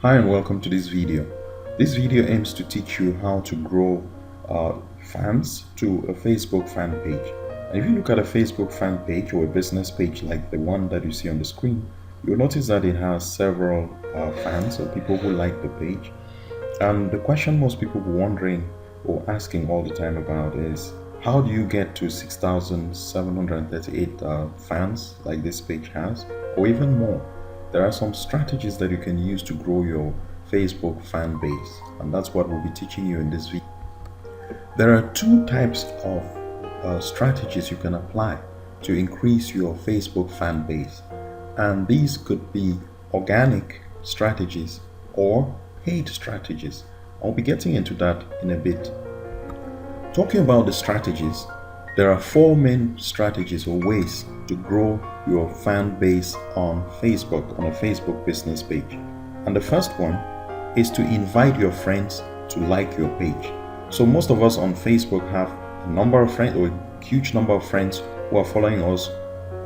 Hi and welcome to this video. This video aims to teach you how to grow fans to a Facebook fan page. And if you look at a Facebook fan page or a business page like the one that you see on the screen, you'll notice that it has several fans or people who like the page. And the question most people were wondering or asking all the time about is, how do you get to 6,738 fans like this page has, or even more? There are some strategies that you can use to grow your Facebook fan base, and that's what we'll be teaching you in this video. There are two types of strategies you can apply to increase your Facebook fan base, and these could be organic strategies or paid strategies. I'll be getting into that in a bit. Talking about the strategies, there are four main strategies or ways to grow your fan base on Facebook, on a Facebook business page. And the first one is to invite your friends to like your page. So most of us on Facebook have a number of friends or a huge number of friends who are following us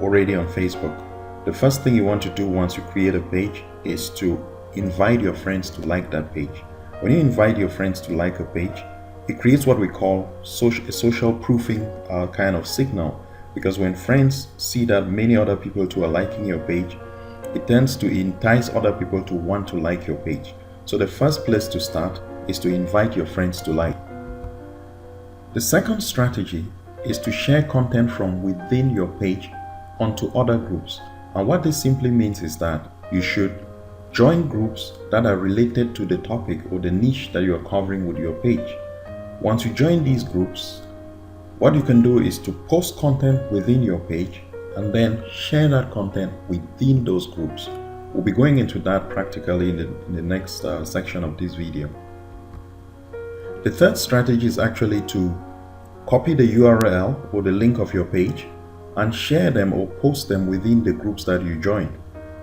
already on Facebook. The first thing you want to do once you create a page is to invite your friends to like that page. When you invite your friends to like a page, it creates what we call a social proofing kind of signal, because when friends see that many other people too are liking your page, it tends to entice other people to want to like your page. So the first place to start is to invite your friends to like. The second strategy is to share content from within your page onto other groups. And what this simply means is that you should join groups that are related to the topic or the niche that you are covering with your page. Once you join these groups, what you can do is to post content within your page and then share that content within those groups. We'll be going into that practically in the next section of this video. The third strategy is actually to copy the URL or the link of your page and share them or post them within the groups that you join.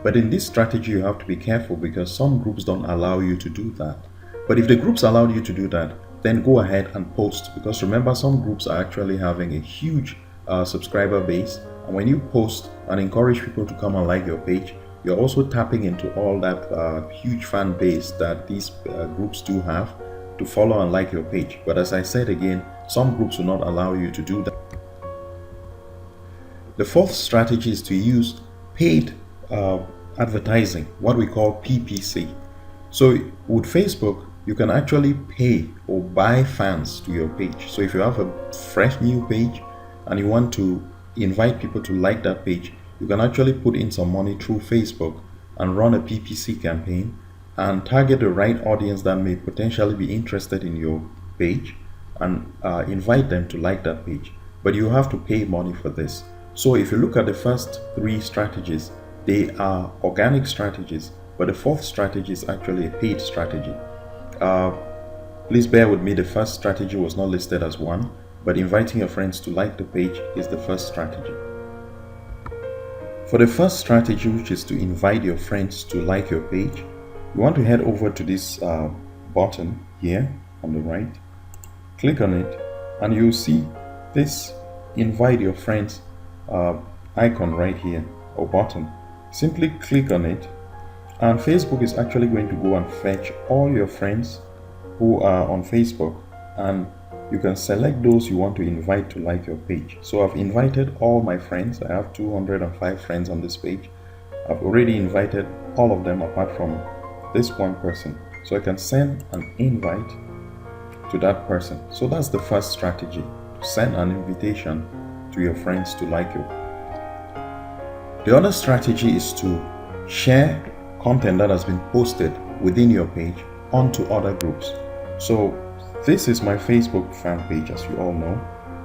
But in this strategy, you have to be careful because some groups don't allow you to do that. But if the groups allowed you to do that, then go ahead and post, because remember, some groups are actually having a huge subscriber base, and when you post and encourage people to come and like your page, you're also tapping into all that huge fan base that these groups do have to follow and like your page. But as I said again, some groups will not allow you to do that. The fourth strategy is to use paid advertising, what we call PPC. So with Facebook, you can actually pay or buy fans to your page. So if you have a fresh new page and you want to invite people to like that page, you can actually put in some money through Facebook and run a PPC campaign and target the right audience that may potentially be interested in your page and invite them to like that page. But you have to pay money for this. So if you look at the first three strategies, they are organic strategies, but the fourth strategy is actually a paid strategy. Please bear with me, the first strategy was not listed as one, but inviting your friends to like the page is the first strategy. For the first strategy, which is to invite your friends to like your page, you want to head over to this button here on the right, click on it, and you'll see this invite your friends icon right here, or button. Simply click on it, and Facebook is actually going to go and fetch all your friends who are on Facebook, and you can select those you want to invite to like your page. So I've invited all my friends. I have 205 friends on this page. I've already invited all of them apart from this one person. So I can send an invite to that person. So that's the first strategy, to send an invitation to your friends to like you. The other strategy is to share content that has been posted within your page onto other groups. So this is my Facebook fan page, as you all know,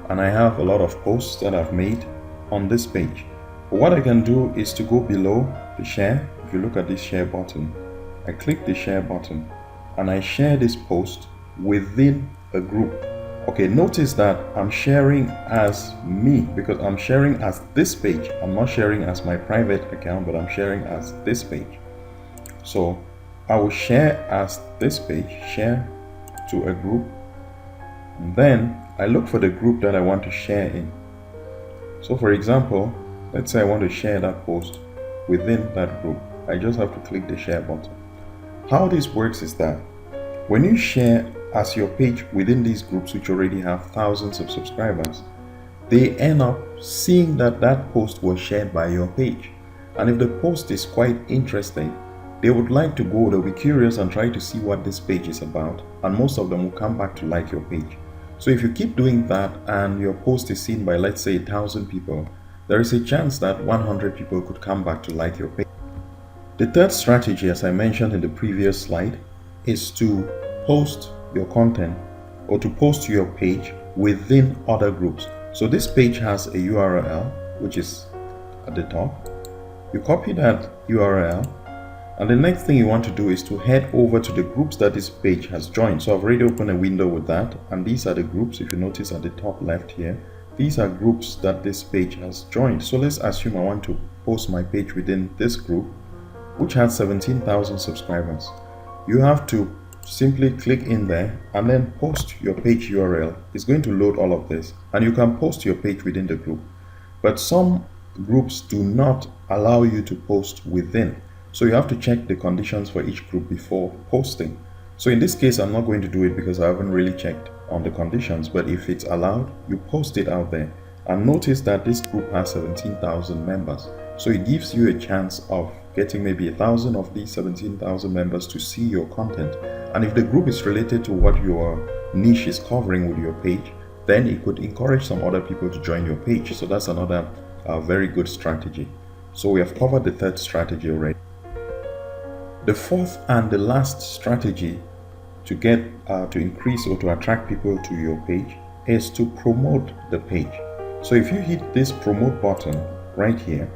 and I have a lot of posts that I've made on this page. But what I can do is to go below the share. If you look at this share button, I click the share button and I share this post within a group. Okay, notice that I'm sharing as me because I'm sharing as this page. I'm not sharing as my private account, but I'm sharing as this page. So I will share as this page, share to a group, and then I look for the group that I want to share in. So for example, let's say I want to share that post within that group. I just have to click the share button. How this works is that when you share as your page within these groups which already have thousands of subscribers, they end up seeing that that post was shared by your page. And if the post is quite interesting, they would like to go, they'll be curious and try to see what this page is about, and most of them will come back to like your page. So if you keep doing that and your post is seen by, let's say, 1,000 people, there is a chance that 100 people could come back to like your page. The third strategy, as I mentioned in the previous slide, is to post your content or to post your page within other groups. So this page has a URL which is at the top. You copy that URL, and the next thing you want to do is to head over to the groups that this page has joined. So I've already opened a window with that, and these are the groups. If you notice at the top left here, these are groups that this page has joined. So let's assume I want to post my page within this group, which has 17,000 subscribers. You have to simply click in there and then post your page URL. It's going to load all of this, and you can post your page within the group. But some groups do not allow you to post within. So you have to check the conditions for each group before posting. So in this case, I'm not going to do it because I haven't really checked on the conditions, but if it's allowed, you post it out there. And notice that this group has 17,000 members. So it gives you a chance of getting maybe 1,000 of these 17,000 members to see your content. And if the group is related to what your niche is covering with your page, then it could encourage some other people to join your page. So that's another very good strategy. So we have covered the third strategy already. The fourth and the last strategy to get to increase or to attract people to your page is to promote the page. So if you hit this promote button right here,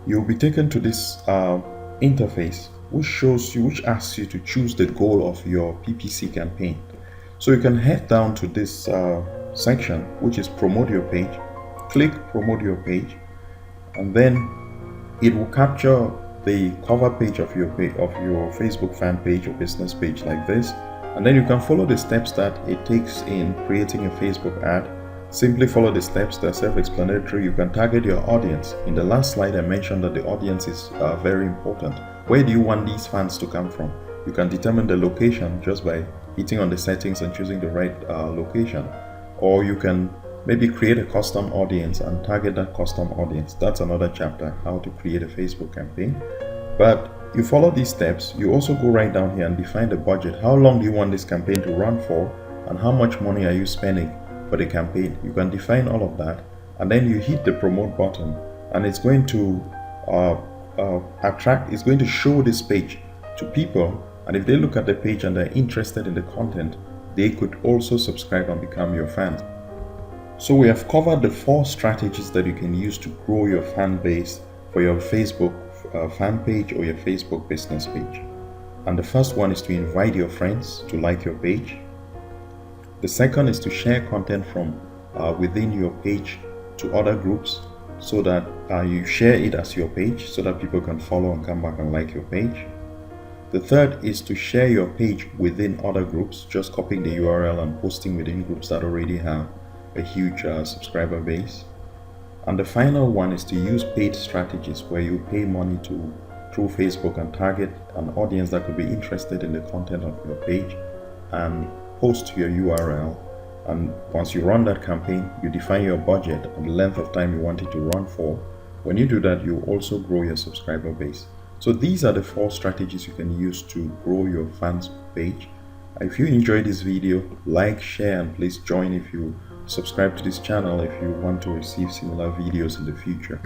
you'll be taken to this interface which asks you to choose the goal of your PPC campaign. So you can head down to this section which is promote your page, click promote your page, and then it will capture the cover page of your Facebook fan page or business page like this, and then you can follow the steps that it takes in creating a Facebook ad. Simply follow the steps, they're self-explanatory. You can target your audience. In the last slide I mentioned that the audience is very important. Where do you want these fans to come from? You can determine the location just by hitting on the settings and choosing the right location, or you can maybe create a custom audience and target that custom audience. That's another chapter, how to create a Facebook campaign. But you follow these steps. You also go right down here and define the budget. How long do you want this campaign to run for, and how much money are you spending for the campaign? You can define all of that, and then you hit the promote button, and it's going to it's going to show this page to people, and if they look at the page and they're interested in the content, they could also subscribe and become your fans. So we have covered the 4 strategies that you can use to grow your fan base for your Facebook fan page or your Facebook business page. And the first one is to invite your friends to like your page. The second is to share content from within your page to other groups, so that you share it as your page so that people can follow and come back and like your page. The third is to share your page within other groups, just copying the URL and posting within groups that already have a huge subscriber base. And the final one is to use paid strategies where you pay money through Facebook and target an audience that could be interested in the content of your page and post your URL. And once you run that campaign, you define your budget and the length of time you want it to run for. When you do that, you also grow your subscriber base. So these are the 4 strategies you can use to grow your fans page. If you enjoyed this video, like, share, and please join if you subscribe to this channel if you want to receive similar videos in the future.